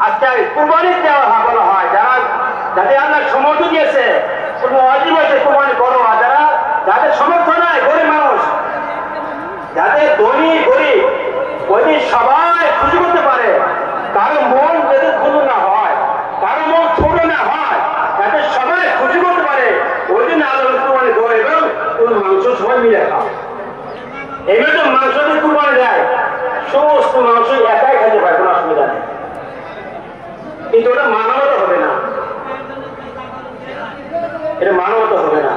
আজকে কুরবানি দেওয়া বলা হয়, যারা যাদের আল্লাহ সমর্থ দিয়েছে ওয়াজিব হয়েছে কুরবানি করো, আর যারা যাদের সমর্থ নাই গরিব মানুষ, যাদের ধনী গরিব ওই দিন সবাই খুশি করতে পারে, কারো মন যাদের খুশি না হয়, কারো মন ছোট না হয়, যাদের সবাই খুশি করতে পারে ওই দিন আল্লাহ কুরবানি করে এবং মাংস সবাই মিলে খাও। এবার তো মাংস দিয়ে কুরবানি দেয়, সমস্ত মাংস একাই খেতে পারে, কোনো অসুবিধা নেই, কিন্তু ওটা মানবতা হবে না, এটা মানবতা হবে না।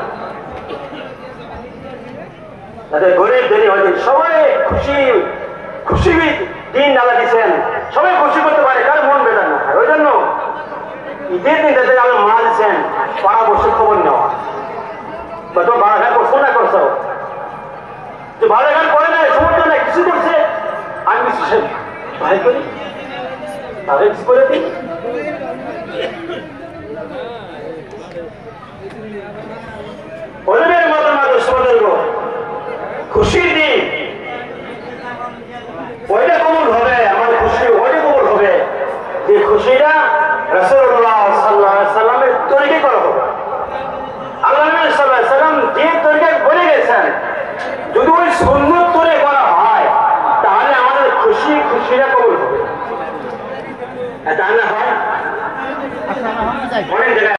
তাদের গরিব ধনী হয়ে সবাই খুশি খুশি দিন আল্লাহ দিচ্ছেন, সবাই খুশি করতে পারে, কারো মন বেজার না হয়। ওই জন্য ঈদের দিন যাদের আল্লাহ মা দিচ্ছেন পাড়া বসে খবর নেওয়া, বা তো বাড়াঘাট করছো না করছো, যে বাড়াঘাট করে নাই সমর্থন নাই কিছু করছে, আমি কিছু ভাই করি তাদের কিছু করে দিই। অলিমের মতো খুশির দিন ওইটা কবুল হবে, আমাদের খুশি ওইটা কবুল হবে যে খুশিটা রাসূলুল্লাহ সাল্লাল্লাহু আলাইহি সাল্লামের তরিকে করা হবে। আল্লাহ নবী সাল্লাল্লাহু আলাইহি সাল্লাম যে তরিকে বলে গেছেন যদি ওই সুন্নত করে করা হয় তাহলে আমাদের খুশিটা কবুল হবে। এটা না হয় অনেক জায়গায়